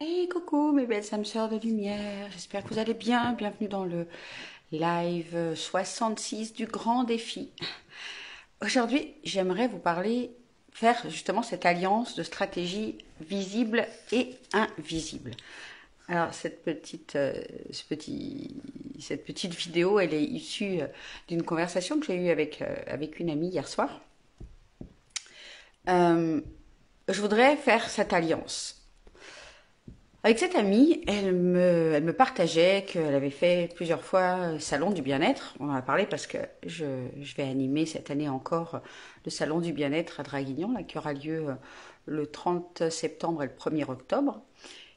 Hey coucou mes belles âmes sœurs de lumière, j'espère que vous allez bien. Bienvenue dans le live 66 du grand défi. Aujourd'hui, j'aimerais vous parler, faire justement cette alliance de stratégies visibles et invisibles. Alors cette petite vidéo, elle est issue d'une conversation que j'ai eue avec une amie hier soir. Je voudrais faire cette alliance. Avec cette amie, elle me partageait qu'elle avait fait plusieurs fois le salon du bien-être. On en a parlé parce que je vais animer cette année encore le salon du bien-être à Draguignan, là, qui aura lieu le 30 septembre et le 1er octobre.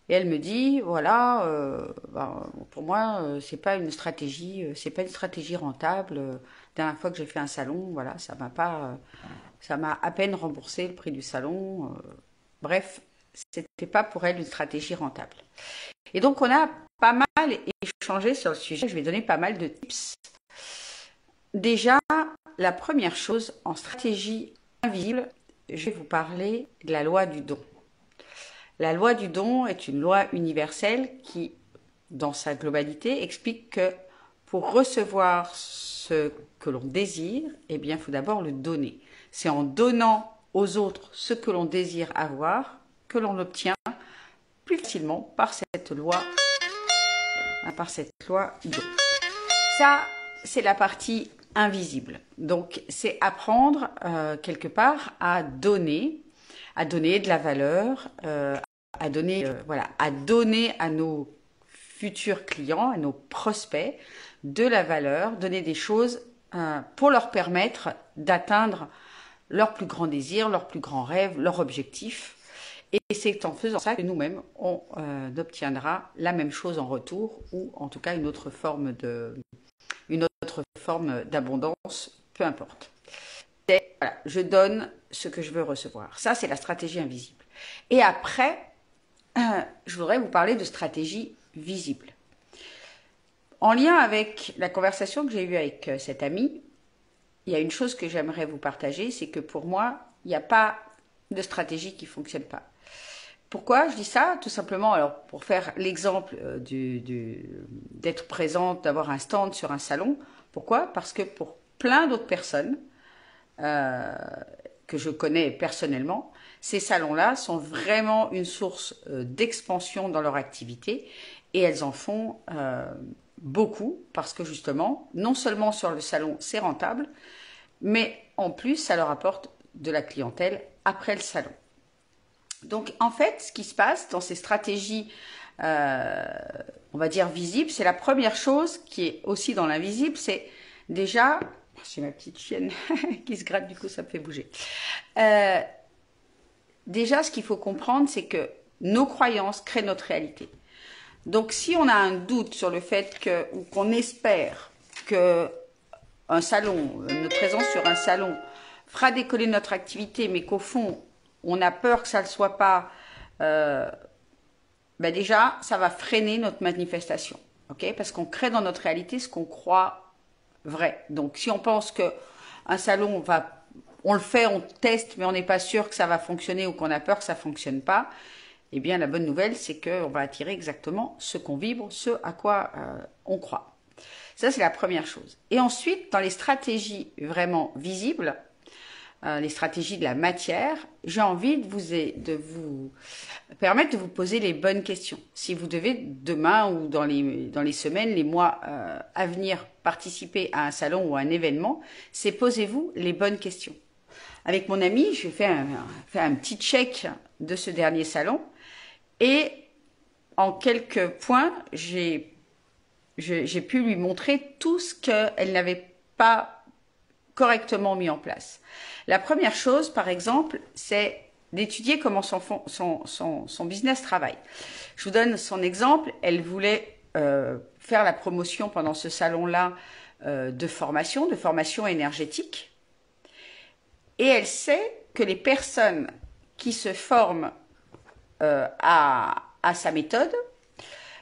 Et elle me dit, voilà, pour moi, c'est pas une stratégie rentable. La dernière fois que j'ai fait un salon, voilà, ça m'a à peine remboursé le prix du salon. Bref, c'était pas pour elle une stratégie rentable. Et donc on a pas mal échangé sur le sujet. Je vais donner pas mal de tips. Déjà, la première chose en stratégie invisible, je vais vous parler de la loi du don. La loi du don est une loi universelle qui, dans sa globalité, explique que pour recevoir ce que l'on désire, eh bien, il faut d'abord le donner. C'est en donnant aux autres ce que l'on désire avoir que l'on obtient plus facilement par cette loi don. Ça, c'est la partie invisible. Donc, c'est apprendre quelque part à donner de la valeur, à donner à nos futurs clients, à nos prospects, de la valeur, donner des choses pour leur permettre d'atteindre leurs plus grands désirs, leurs plus grands rêves, leurs objectifs. Et c'est en faisant ça que nous-mêmes, on obtiendra la même chose en retour, ou en tout cas une autre forme d'abondance, peu importe. Voilà, je donne ce que je veux recevoir. Ça, c'est la stratégie invisible. Et après, je voudrais vous parler de stratégie visible. En lien avec la conversation que j'ai eue avec cette amie, il y a une chose que j'aimerais vous partager, c'est que pour moi, il n'y a pas de stratégie qui ne fonctionne pas. Pourquoi je dis ça? Tout simplement, alors pour faire l'exemple d'être présente, d'avoir un stand sur un salon. Pourquoi? Parce que pour plein d'autres personnes que je connais personnellement, ces salons-là sont vraiment une source d'expansion dans leur activité et elles en font beaucoup parce que justement, non seulement sur le salon c'est rentable, mais en plus ça leur apporte de la clientèle après le salon. Donc en fait, ce qui se passe dans ces stratégies, on va dire visibles, c'est la première chose qui est aussi dans l'invisible, c'est déjà, c'est ma petite chienne qui se gratte, du coup ça me fait bouger. Déjà, ce qu'il faut comprendre, c'est que nos croyances créent notre réalité. Donc si on a un doute sur le fait ou qu'on espère que un salon, notre présence sur un salon fera décoller notre activité, mais qu'au fond, on a peur que ça ne le soit pas, déjà, ça va freiner notre manifestation. Okay? Parce qu'on crée dans notre réalité ce qu'on croit vrai. Donc, si on pense qu'un salon on le fait, on teste, mais on n'est pas sûr que ça va fonctionner ou qu'on a peur que ça ne fonctionne pas, eh bien, la bonne nouvelle, c'est qu'on va attirer exactement ce qu'on vibre, ce à quoi on croit. Ça, c'est la première chose. Et ensuite, dans les stratégies vraiment visibles, les stratégies de la matière, j'ai envie de vous permettre de vous poser les bonnes questions. Si vous devez demain ou dans les semaines, les mois à venir participer à un salon ou à un événement, c'est posez-vous les bonnes questions. Avec mon ami, j'ai fait un petit check de ce dernier salon et en quelques points, j'ai pu lui montrer tout ce qu'elle n'avait pas correctement mis en place. La première chose, par exemple, c'est d'étudier comment son business travaille. Je vous donne son exemple. Elle voulait faire la promotion pendant ce salon-là de formation énergétique. Et elle sait que les personnes qui se forment à sa méthode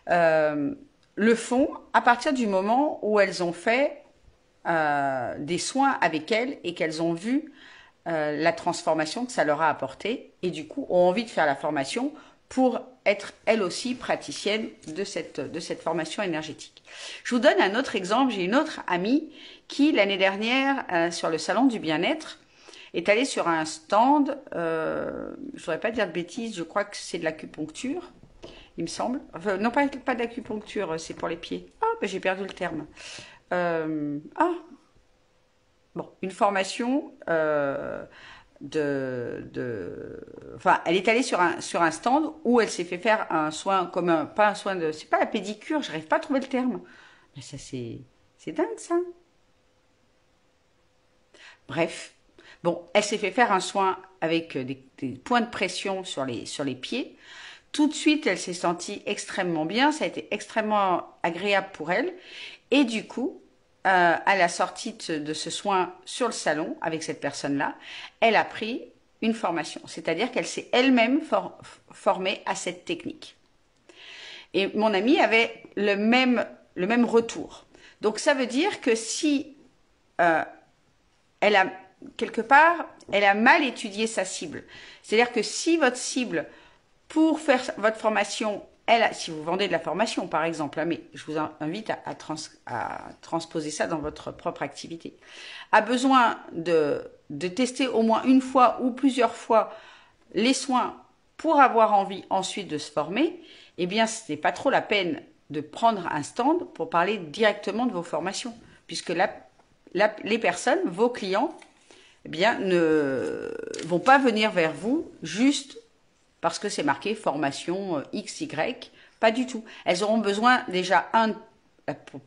le font à partir du moment où elles ont fait des soins avec elle et qu'elles ont vu la transformation que ça leur a apporté et du coup ont envie de faire la formation pour être elle aussi praticienne de cette formation énergétique. Je vous donne un autre exemple. J'ai une autre amie qui, l'année dernière, sur le salon du bien-être, est allée sur un stand, je ne voudrais pas dire de bêtises, je crois que c'est de l'acupuncture, il me semble. Enfin, non, pas de l'acupuncture, c'est pour les pieds. Ah, ben j'ai perdu le terme. Bon, une formation enfin, elle est allée sur un stand où elle s'est fait faire un soin comme pas un soin de, c'est pas la pédicure, j'arrive pas à trouver le terme. Mais ça c'est dingue ça. Bref, bon, elle s'est fait faire un soin avec des points de pression sur les pieds. Tout de suite, elle s'est sentie extrêmement bien, ça a été extrêmement agréable pour elle. Et du coup, à la sortie de ce soin sur le salon avec cette personne-là, elle a pris une formation. C'est-à-dire qu'elle s'est elle-même formée à cette technique. Et mon amie avait le même retour. Donc ça veut dire que si elle a quelque part, elle a mal étudié sa cible. C'est-à-dire que si votre cible pour faire votre formation, si vous vendez de la formation par exemple, mais je vous invite à transposer ça dans votre propre activité, a besoin de tester au moins une fois ou plusieurs fois les soins pour avoir envie ensuite de se former, eh bien ce n'est pas trop la peine de prendre un stand pour parler directement de vos formations, puisque les personnes, vos clients, eh bien ne vont pas venir vers vous juste parce que c'est marqué formation XY, pas du tout. Elles auront besoin déjà,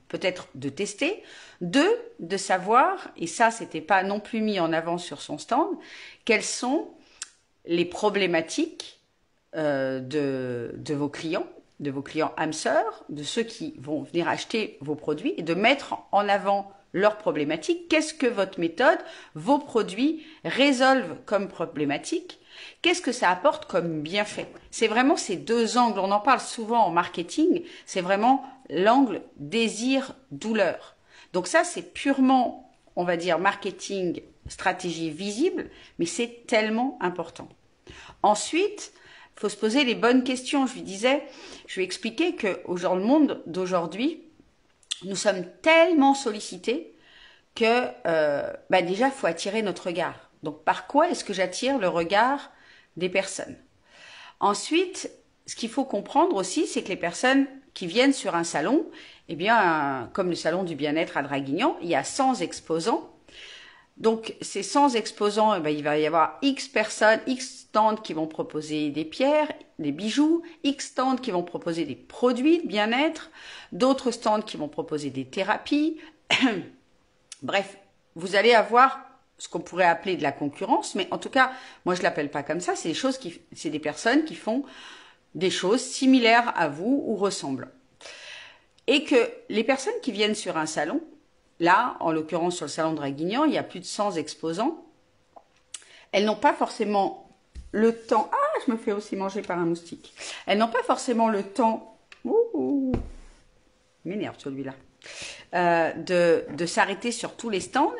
peut-être de tester, deux, de savoir, et ça c'était pas non plus mis en avant sur son stand, quelles sont les problématiques de vos clients âmes sœurs, de ceux qui vont venir acheter vos produits, et de mettre en avant leurs problématiques. Qu'est-ce que votre méthode, vos produits résolvent comme problématique? Qu'est-ce que ça apporte comme bienfait? C'est vraiment ces deux angles, on en parle souvent en marketing, c'est vraiment l'angle désir-douleur. Donc ça, c'est purement, on va dire, marketing, stratégie visible, mais c'est tellement important. Ensuite, il faut se poser les bonnes questions. Je lui expliquais que dans le monde d'aujourd'hui, nous sommes tellement sollicités que déjà, il faut attirer notre regard. Donc, par quoi est-ce que j'attire le regard des personnes? Ensuite, ce qu'il faut comprendre aussi, c'est que les personnes qui viennent sur un salon, eh bien, comme le salon du bien-être à Draguignan, il y a 100 exposants. Donc, ces 100 exposants, il va y avoir X personnes, X stands qui vont proposer des pierres, des bijoux, X stands qui vont proposer des produits de bien-être, d'autres stands qui vont proposer des thérapies. Bref, vous allez avoir ce qu'on pourrait appeler de la concurrence, mais en tout cas, moi je l'appelle pas comme ça, c'est des personnes qui font des choses similaires à vous ou ressemblent. Et que les personnes qui viennent sur un salon, là, en l'occurrence sur le salon de Draguignan, il y a plus de 100 exposants, elles n'ont pas forcément le temps, je me fais aussi manger par un moustique, elles n'ont pas forcément le temps, il m'énerve celui-là, de s'arrêter sur tous les stands.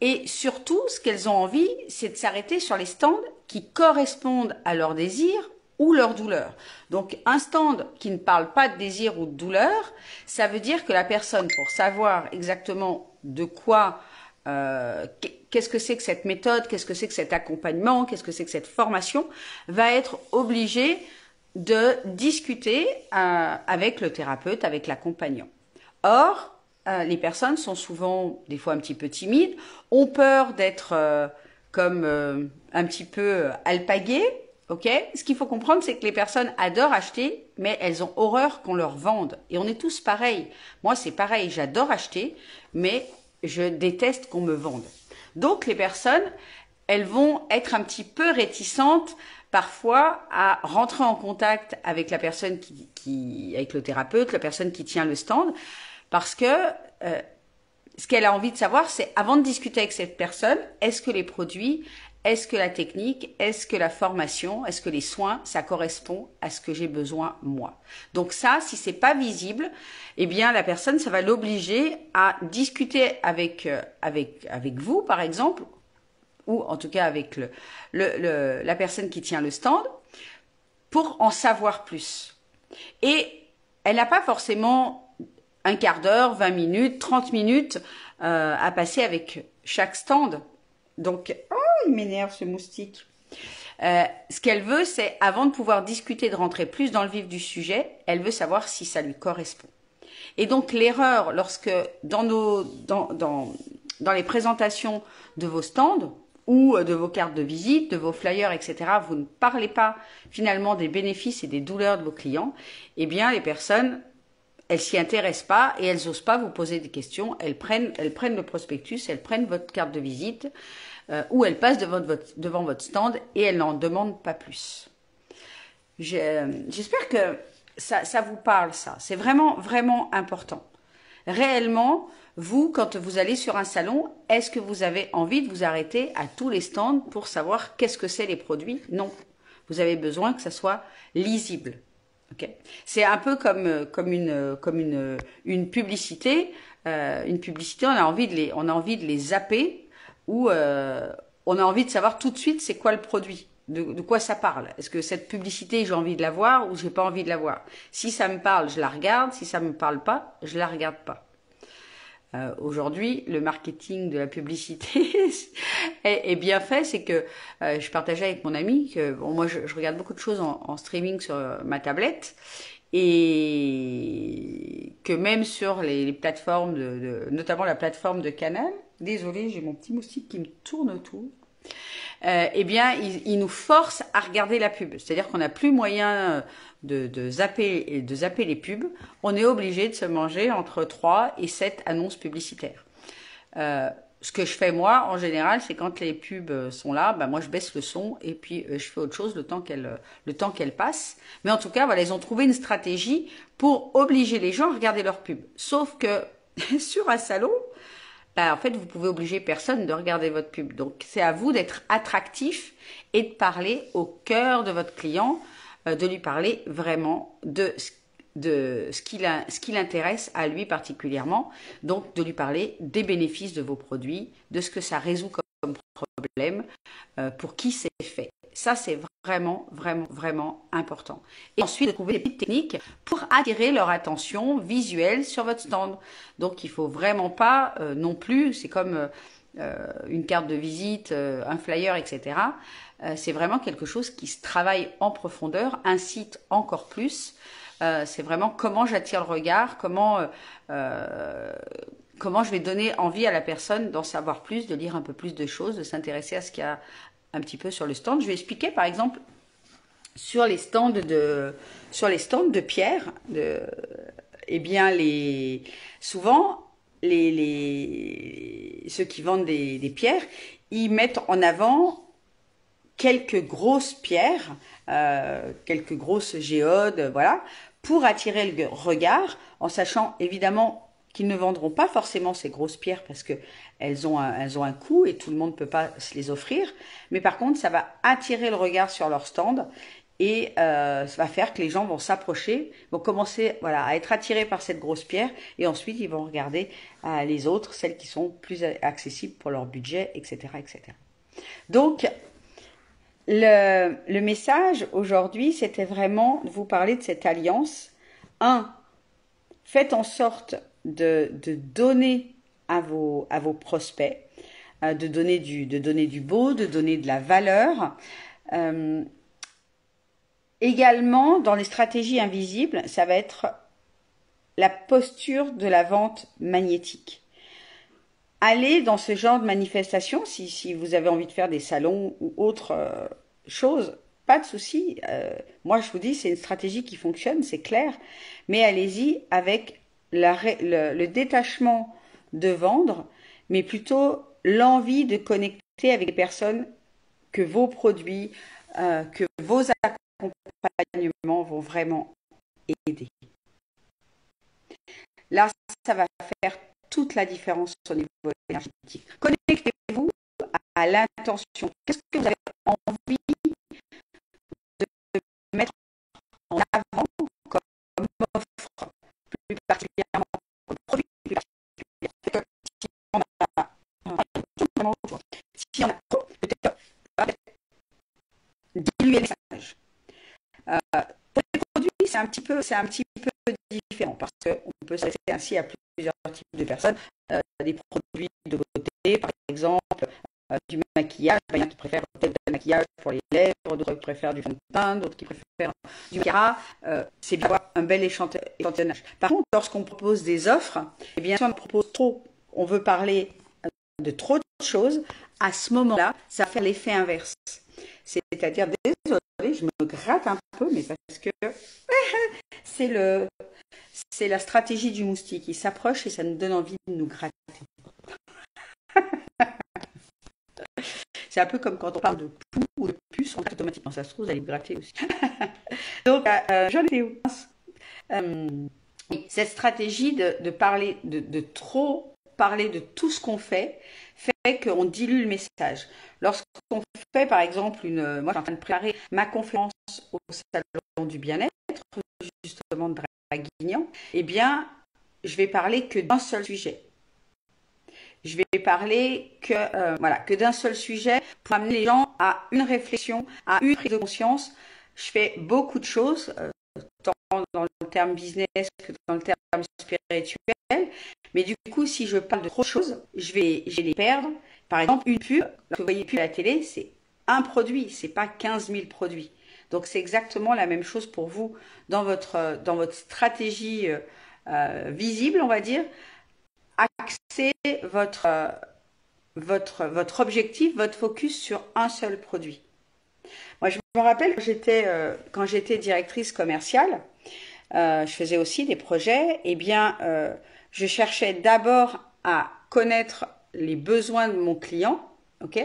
Et surtout, ce qu'elles ont envie, c'est de s'arrêter sur les stands qui correspondent à leurs désirs ou leurs douleurs. Donc, un stand qui ne parle pas de désir ou de douleur, ça veut dire que la personne, pour savoir exactement de quoi, qu'est-ce que c'est que cette méthode, qu'est-ce que c'est que cet accompagnement, qu'est-ce que c'est que cette formation, va être obligée de discuter avec le thérapeute, avec l'accompagnant. Or, les personnes sont souvent des fois un petit peu timides, ont peur d'être un petit peu alpaguées, ok? Ce qu'il faut comprendre, c'est que les personnes adorent acheter, mais elles ont horreur qu'on leur vende. Et on est tous pareils. Moi, c'est pareil, j'adore acheter, mais je déteste qu'on me vende. Donc, les personnes, elles vont être un petit peu réticentes parfois à rentrer en contact avec la personne avec le thérapeute, la personne qui tient le stand, parce que ce qu'elle a envie de savoir, c'est avant de discuter avec cette personne, est-ce que les produits, est-ce que la technique, est-ce que la formation, est-ce que les soins, ça correspond à ce que j'ai besoin moi. Donc ça, si c'est pas visible, eh bien la personne, ça va l'obliger à discuter avec vous, par exemple, ou en tout cas avec la personne qui tient le stand, pour en savoir plus. Et elle n'a pas forcément un quart d'heure, 20 minutes, 30 minutes à passer avec chaque stand. Donc, oh, il m'énerve ce moustique. Ce qu'elle veut, c'est, avant de pouvoir discuter, de rentrer plus dans le vif du sujet, elle veut savoir si ça lui correspond. Et donc, l'erreur, lorsque dans les présentations de vos stands ou de vos cartes de visite, de vos flyers, etc., vous ne parlez pas finalement des bénéfices et des douleurs de vos clients, eh bien, les personnes, elles s'y intéressent pas et elles n'osent pas vous poser des questions. Elles prennent le prospectus, elles prennent votre carte de visite ou elles passent devant votre stand et elles n'en demandent pas plus. J'espère que ça vous parle, ça. C'est vraiment, vraiment important. Réellement, vous, quand vous allez sur un salon, est-ce que vous avez envie de vous arrêter à tous les stands pour savoir qu'est-ce que c'est les produits? Non. Vous avez besoin que ça soit lisible. Okay. C'est un peu comme une publicité. Une publicité, on a envie de les zapper ou on a envie de savoir tout de suite c'est quoi le produit, de quoi ça parle. Est-ce que cette publicité, j'ai envie de la voir ou j'ai pas envie de la voir? Si ça me parle, je la regarde. Si ça me parle pas, je la regarde pas. Aujourd'hui, le marketing de la publicité est bien fait. C'est que je partageais avec mon ami que bon, moi je regarde beaucoup de choses en streaming sur ma tablette et que même sur les plateformes notamment la plateforme de Canal. Désolée, j'ai mon petit moustique qui me tourne autour. Eh bien, il nous force à regarder la pub. C'est-à-dire qu'on n'a plus moyen de zapper les pubs. On est obligé de se manger entre 3 et 7 annonces publicitaires. Ce que je fais moi, en général, c'est quand les pubs sont là, moi je baisse le son et puis je fais autre chose le temps qu'elles passent. Mais en tout cas, voilà, ils ont trouvé une stratégie pour obliger les gens à regarder leurs pubs. Sauf que sur un salon, en fait, vous pouvez obliger personne de regarder votre pub. Donc, c'est à vous d'être attractif et de parler au cœur de votre client, de lui parler vraiment de ce qui l'intéresse à lui particulièrement. Donc, de lui parler des bénéfices de vos produits, de ce que ça résout comme problème, pour qui c'est fait. Ça, c'est vraiment, vraiment, vraiment important. Et ensuite, de trouver des petites techniques pour attirer leur attention visuelle sur votre stand. Donc, il faut vraiment pas non plus, c'est comme une carte de visite, un flyer, etc. C'est vraiment quelque chose qui se travaille en profondeur, un site encore plus. C'est vraiment comment j'attire le regard, comment je vais donner envie à la personne d'en savoir plus, de lire un peu plus de choses, de s'intéresser à ce qu'il y a un petit peu sur le stand. Je vais expliquer par exemple sur les stands de pierre, eh bien souvent ceux qui vendent des pierres, ils mettent en avant quelques grosses pierres, quelques grosses géodes, voilà, pour attirer le regard, en sachant évidemment qu'ils ne vendront pas forcément ces grosses pierres parce que elles ont un coût et tout le monde ne peut pas se les offrir. Mais par contre, ça va attirer le regard sur leur stand et ça va faire que les gens vont s'approcher, vont commencer à être attirés par cette grosse pierre et ensuite ils vont regarder les autres, celles qui sont plus accessibles pour leur budget, etc., etc. Donc, le message aujourd'hui, c'était vraiment de vous parler de cette alliance. Faites en sorte de donner à vos prospects, de donner du beau, de donner de la valeur. Également, dans les stratégies invisibles, ça va être la posture de la vente magnétique. Allez dans ce genre de manifestation, si vous avez envie de faire des salons ou autre chose, pas de souci. Moi, je vous dis, c'est une stratégie qui fonctionne, c'est clair. Mais allez-y avec le détachement de vendre, mais plutôt l'envie de connecter avec les personnes que vos produits, que vos accompagnements vont vraiment aider. Là, ça va faire toute la différence au niveau énergétique. Connectez-vous à l'intention. Qu'est-ce que vous avez envie de mettre en avant comme offre, plus particulièrement comme produit, plus particulièrement si on a peut-être diluer le message. c'est un petit peu différent parce qu'on peut s'adresser ainsi à plusieurs types de personnes. Des produits de beauté, par exemple, du maquillage. Il y en a qui préfèrent peut-être du maquillage pour les lèvres, d'autres qui préfèrent du fond de teint, d'autres qui préfèrent du mascara. C'est bien d'avoir un bel échantillonnage. Par contre, lorsqu'on propose des offres, eh bien, si on propose trop, on veut parler de trop de choses, à ce moment-là, ça va faire l'effet inverse. C'est-à-dire, désolé, je me gratte un peu, mais parce que c'est la stratégie du moustique. Il s'approche et ça nous donne envie de nous gratter. C'est un peu comme quand on parle de poux ou de puce, on gratte automatiquement. Ça se trouve, vous allez vous gratter aussi. Donc, j'en étais où? Cette stratégie de parler, de trop parler de tout ce qu'on fait qu'on dilue le message. Lorsqu'on fait, par exemple, moi, je suis en train de préparer ma conférence au salon du bien-être, justement de Draguignan, eh bien, je vais parler que d'un seul sujet. Je vais parler que d'un seul sujet pour amener les gens à une réflexion, à une prise de conscience. Je fais beaucoup de choses, tant dans le terme business que dans le terme spirituel. Mais du coup, si je parle de trop de choses, je vais les perdre. Par exemple, une pub, lorsque vous voyez une pub à la télé, c'est un produit, c'est pas 15 000 produits. Donc c'est exactement la même chose pour vous dans votre stratégie visible, on va dire. Axez votre objectif, votre focus sur un seul produit. Moi, je me rappelle quand j'étais directrice commerciale, je faisais aussi des projets. Eh bien, je cherchais d'abord à connaître les besoins de mon client, ok,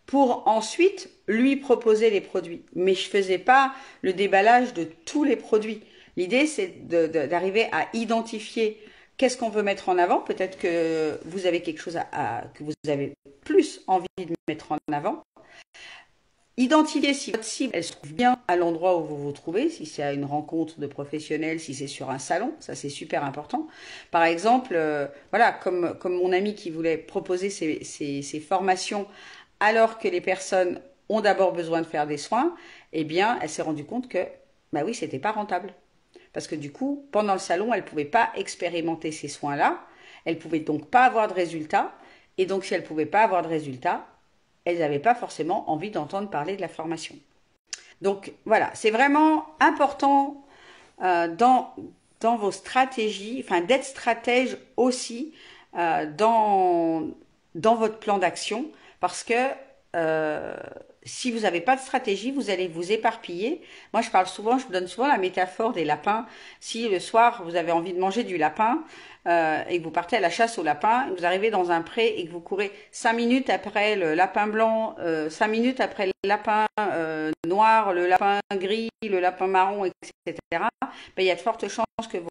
pour ensuite lui proposer les produits. Mais je faisais pas le déballage de tous les produits. L'idée, c'est d'arriver à identifier qu'est-ce qu'on veut mettre en avant. Peut-être que vous avez quelque chose que vous avez plus envie de mettre en avant. Identifier si votre cible elle se trouve bien à l'endroit où vous vous trouvez, si c'est à une rencontre de professionnels, si c'est sur un salon, ça c'est super important. Par exemple, voilà, comme mon ami qui voulait proposer ses formations alors que les personnes ont d'abord besoin de faire des soins, eh bien, elle s'est rendue compte que, bah oui, c'était pas rentable. Parce que du coup, pendant le salon, elle ne pouvait pas expérimenter ces soins-là, elle ne pouvait donc pas avoir de résultats, et donc si elle ne pouvait pas avoir de résultats, elles n'avaient pas forcément envie d'entendre parler de la formation. Donc voilà, c'est vraiment important dans vos stratégies, enfin d'être stratège aussi dans votre plan d'action, parce que si vous n'avez pas de stratégie, vous allez vous éparpiller. Moi, je donne souvent la métaphore des lapins. Si le soir, vous avez envie de manger du lapin et que vous partez à la chasse au lapin, vous arrivez dans un pré et que vous courez 5 minutes après le lapin blanc, 5 minutes après le lapin noir, le lapin gris, le lapin marron, etc., ben, il y a de fortes chances que vous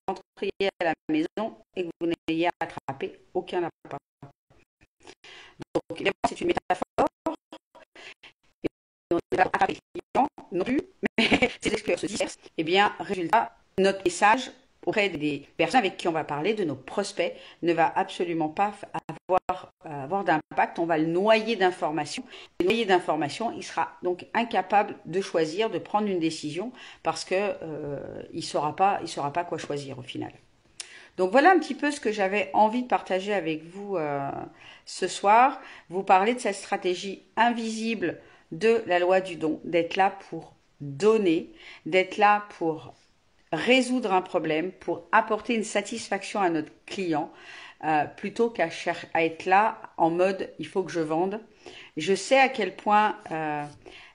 rentriez à la maison et que vous n'ayez attrapé aucun lapin. Donc, évidemment, c'est une métaphore. On ne va pas attraper les clients non plus, mais ces expériences se dispersent. Eh bien, résultat, notre message auprès des personnes avec qui on va parler, de nos prospects, ne va absolument pas avoir d'impact. On va le noyer d'informations. Le noyer d'informations, il sera donc incapable de choisir, de prendre une décision parce que il saura pas quoi choisir au final. Donc voilà un petit peu ce que j'avais envie de partager avec vous ce soir. Vous parler de cette stratégie invisible de la loi du don, d'être là pour donner, d'être là pour résoudre un problème, pour apporter une satisfaction à notre client, plutôt qu'à être là en mode il faut que je vende. Je sais à quel point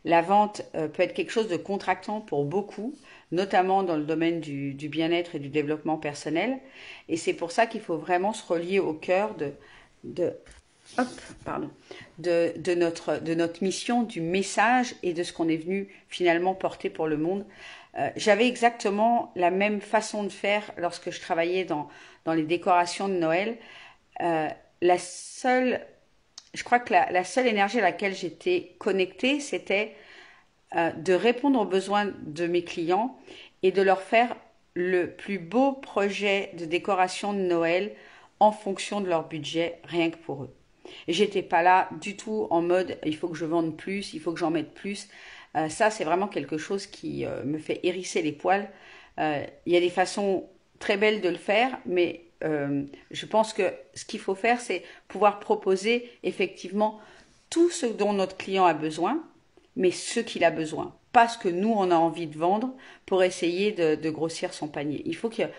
la vente peut être quelque chose de contractant pour beaucoup, notamment dans le domaine du bien-être et du développement personnel. Et c'est pour ça qu'il faut vraiment se relier au cœur de notre mission, du message et de ce qu'on est venu finalement porter pour le monde. J'avais exactement la même façon de faire lorsque je travaillais dans les décorations de Noël. Je crois que la seule énergie à laquelle j'étais connectée, c'était de répondre aux besoins de mes clients et de leur faire le plus beau projet de décoration de Noël en fonction de leur budget, rien que pour eux. Et j'étais pas là du tout en mode il faut que je vende plus, il faut que j'en mette plus. Ça, c'est vraiment quelque chose qui me fait hérisser les poils. Il y a des façons très belles de le faire, mais je pense que ce qu'il faut faire, c'est pouvoir proposer effectivement tout ce dont notre client a besoin, mais ce qu'il a besoin, pas ce que nous, on a envie de vendre pour essayer de grossir son panier. Il faut qu'il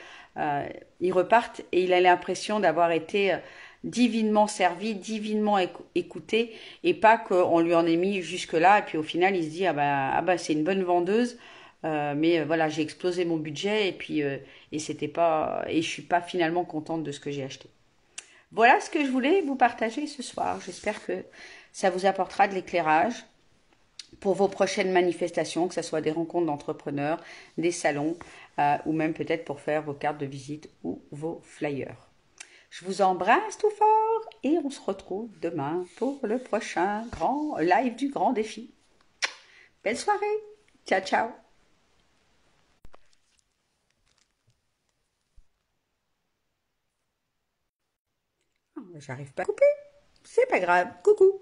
reparte et il a l'impression d'avoir été divinement servi, divinement écouté, et pas qu'on lui en ait mis jusque-là, et puis au final, il se dit, ah bah c'est une bonne vendeuse, mais voilà, j'ai explosé mon budget, et puis et c'était pas, et je suis pas finalement contente de ce que j'ai acheté. Voilà ce que je voulais vous partager ce soir. J'espère que ça vous apportera de l'éclairage pour vos prochaines manifestations, que ce soit des rencontres d'entrepreneurs, des salons, ou même peut-être pour faire vos cartes de visite ou vos flyers. Je vous embrasse tout fort et on se retrouve demain pour le prochain grand live du grand défi. Belle soirée. Ciao, ciao. J'arrive pas à couper. C'est pas grave. Coucou.